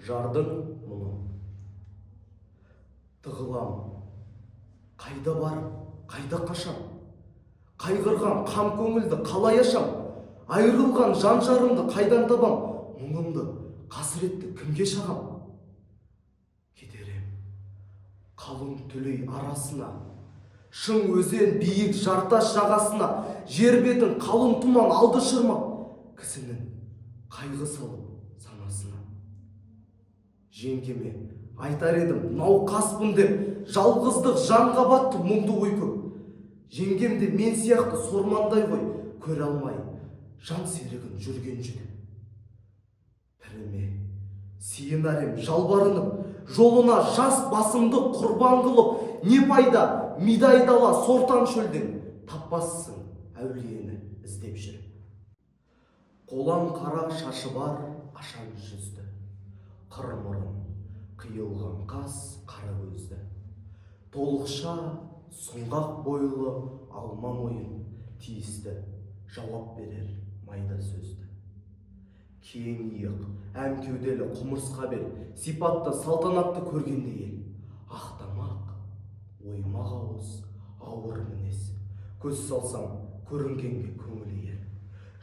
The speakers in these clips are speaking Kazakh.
Жардың мұны. Тығылам, қайда барым, қайда қашам? Қайғырған қам көңілді қалай ашам? Айырылған жан жарымды қайдан табам? Мұңымды, қасіретті кімге шағам? Кетерем, қалың түлей арасына, шың өзен биік жартас жағасына, жер бетін қалың тұман алды шырмап, кісінің қайғы салып санасына. Жеңгеме айтар едім, науқаспын деп, жалғыздық жанға батты мұңды ой көп. Жеңгемде мен сияқты сормандай ғой, көре алмай жан серігін жүрген жүдеп. Піріме сиынар ем жалбарынып, жолына жас басымды құрбан қылып, не пайда мидай дала сортан шөлден, таппассың әулиені іздеп жүріп. Қолаң қара шашы бар ашаң жүзді, қыр мұрын қиылған қас қара көзді, толықша сұңғақ бойлы алма мойын тиісті, жауап берер майда сөзді. Кең иық, әм кеуделі құмырсқа бел, сипатты салтанатты көргенде ел, ақтамақ, оймақ ауыз, ауыр мінез, көз салсам көрінгенге көңілі ер.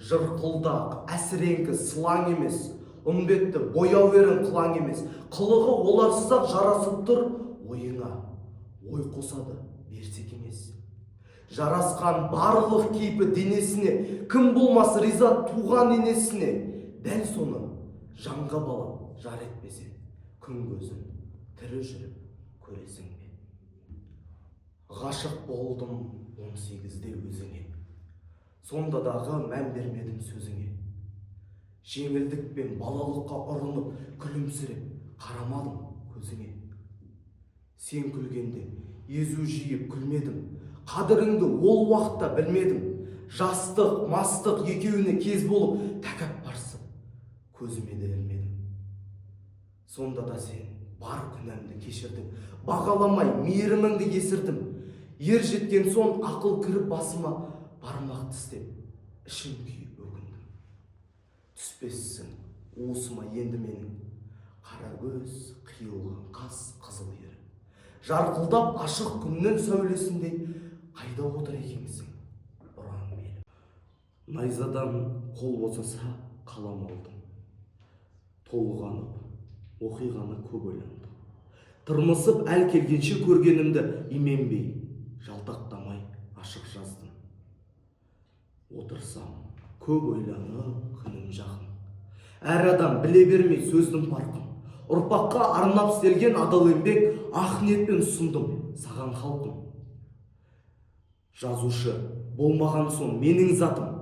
Жырқылдақ, әсіреңкі сылаң емес, үмбетті бояу ерін қылаң емес, қылығы оларсыз-ақ жарасып тұр, ойыңа ой қосады берсек емес. Жарасқан барлық кейпі денесіне, кім болмас риза туған енесіне, дәл соны жанға балап жар етпесең, күн көзін тірі жүріп көресің бе? Ғашық болдым 18-де өзіңе, сонда дағы мән бермедім сөзіңе. Жеңілдік пен балалыққа ұрынып, күлімсіреп қарамадым көзіңе. Сен күлгенде езу жиып күлмедім, қадіріңді ол уақытта білмедім. Жастық, мастық екеуіне кез болып тәкаппарсып, көзіме де ілмедім. Сонда да сен бар күнәмді кешірдің, бағаламай мейіріміңді есірдім. Ер жеткен соң ақыл кіріп басыма бармақ тістеп, ішім күйіп өкіндім. Түспессің уысыма енді менің, қара көз, қиылған қас, қызыл ері. Жарқылдап ашық күннің сәулесіндей қайда отыр екенсің, ұран мейлі. Найзадан қол босаса қалам алдым, толғанып, оқиғаны көп ойландым. Тырмысып әл келгенше көргенімді именбей, жалтақтамай ашық жаздым. Отырсам көп ойланып күнім жақын, әр адам біле бермей сөздің парқын. Ұрпаққа арнап істелген адал еңбек, ақ ниетпен ұсындым саған халқым. Жазушы болмаған соң менің затым,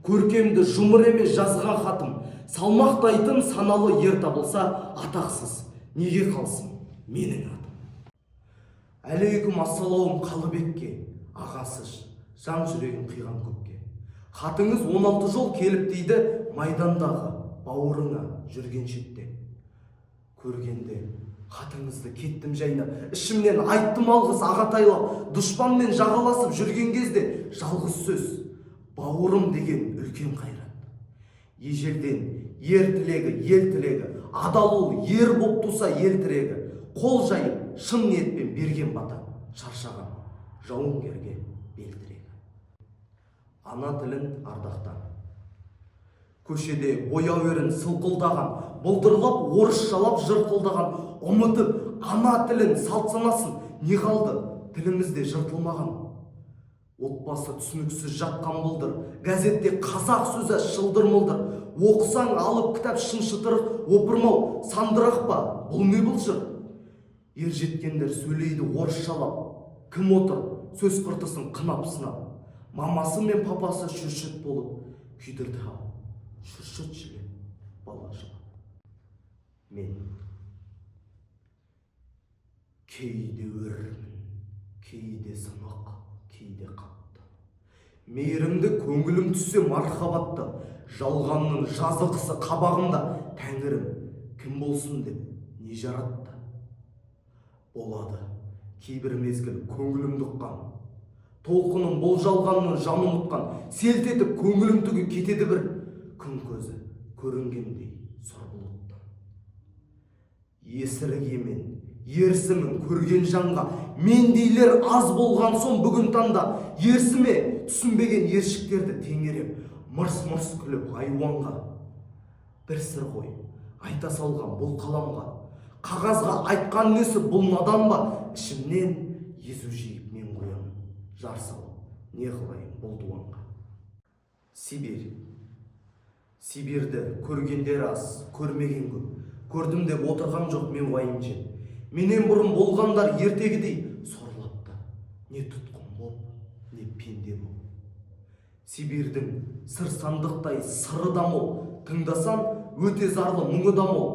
көркемді жұмыр емес жазған хатым. Салмақтайтын саналы ер табылса атақсыз, неге қалсын менің атым? Әлейкум ассалауым Қалыбекке, ағасыз, жан жүрегін қиған көкке. Хатыңыз 16 жол келіп дейді майдандағы бауырыңа жүрген шетте. Көргенде хатыңызды кеттім жайнап, ішімнен айттым алғыс ағатайлап, дұшпанмен жағаласып жүрген кезде жалғыз сөз, бауырым деген үлкен қайрат. Ежелден ер тілегі, ел тілегі, адал ол ер боп туса ел тірегі, қол жайып шын ниетпен берген бата, шаршаған жауынгерге бел тірегі. Ана тілін ардақтан, көшеде бояу ерін сылқылдаған, бұлдырлап орысшалап жырқылдаған, ұмытып ана тілін салт санасын, не қалды тілімізде жыртылмаған. Отбасы түсініксіз жатқан бұлдыр, газетте қазақ сөзі шылдыр-мылдыр, оқысаң алып кітап шын-шытырық, опырмау сандырақ па, бұл не бұл жыр? Ер жеткендер сөйлейді орысшалап, кім отыр сөз қыртысын қынап сынап, мамасы мен папасы шүршіт болып күйдірді ау, шүршіт жылеп бала жылап. Мен кейде өрмін, кейде сынық, кейде қатты. Мейірімді көңілім түссе мархабатты, жалғанның жазықысы қабағымда. Тәңірім кім болсын деп не жаратты? Болады кейбір мезгіл көңілімді ұққан, толқының бұл жалғанның жанын ұмытқан, селт етіп көңілім түгі кетеді бір күн көзі көрінгендей сұр бұлттан. есіргемен, ерсімін көрген жанға мендейлер аз болған соң бүгін таңда ерсіме түсінбеген ершіктерді теңереп, мырс-мырс күліп айуанға. Бір сыр ғой, айта салған бұл қаламға, қағазға айтқан несі бұл надан ба? Ішімнен езу жиып мен қоямын, жар салып, не қылайын бұл дуанға. Сибирьді көргендер аз, көрмеген көп. Көрдім деп отырған жоқ мен уайымжен. Менен бұрын болғандар ертегідей сорлапты. Не тұтқын боп, не пенде боп. Сибирьдің сыр сандықтай сыры да мол, тыңдасам өте зарлы мұңы да мол.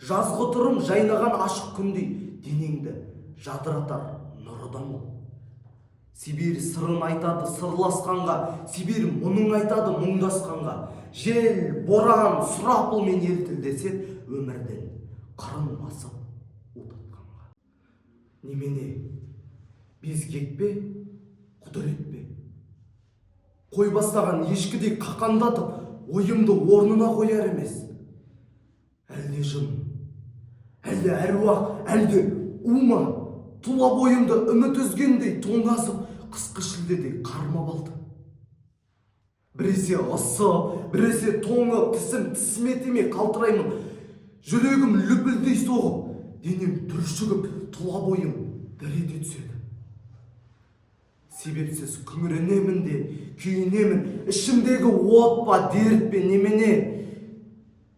Жазғытұрым жайнаған ашық күндей, денеңді жадыратар нұры да мол. Сибирь сырын айтады сырласқанға, Сибирь мұның айтады мұңдасқанға. Жел, боран, сұрапылмен елтілдесет, өмірден қырын басып ұтатқанға. Немене, безгек пе, құдірет пе? Қой бастаған ешкідей қақандатып, ойымды орнына қояр емес. Әлде жын, әлде әруақ, әлде ума, тұла бойымды үміт үзгендей тоңазып, қысқы шілдедей қармап алды. Біресе ысып, біресе тоңып, тісіме тимей қалтыраймын. Жүрегім лүпілдей соғып, денем түршігіп, тұла бойым дір ете түседі. Себепсіз күңіренемін де, күйінемін, ішімдегі от па, дерт пе, немене?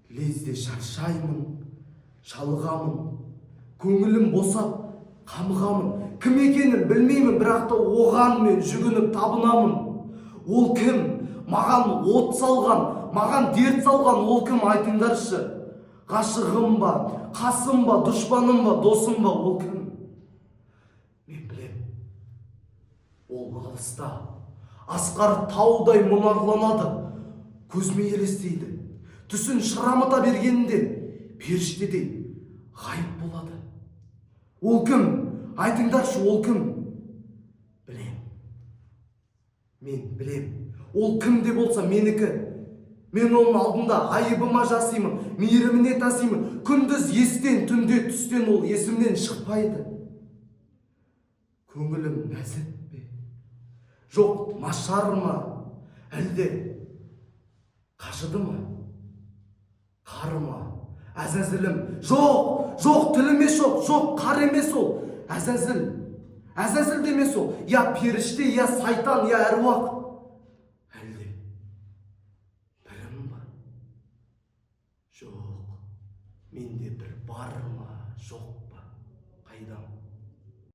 Лезде шаршаймын, шалғамын, көңілім босап, қамығамын. Кім екенін білмеймін, бірақ та оған мен жүгініп табынамын. Ол кім? Маған от салған, маған дерт салған ол кім, айтыңдаршы? Ғашығым ба, қасым ба, дұшпаным ба, досым ба, ол кім? Мен білем. Ол алыста, асқар таудай мұнарланады, көзіме елестейді. Түсін шырамыта бергенінде періштедей ғайып болады. Ол кім? Айтыңдаршы, ол кім? Білем. Мен білем. Ол кім де болса менікі. Мен оның алдында айыбыма жасаймын, мейіріміне тасимын. Күндіз естен, түнде түстен ол есімнен шықпайды. Көңілім нәзік пе? Жоқ, машар ма? Әлде қажыды ма? Қар ма? Әзәзілім? Жоқ, тіл емес жоқ, қар емес ол. Әзәзіл демес ол. Я періште, я сайтан, я әруақ. Әлде бірім ба? Жоқ, менде бір бар ма, жоқ па? Қайдам?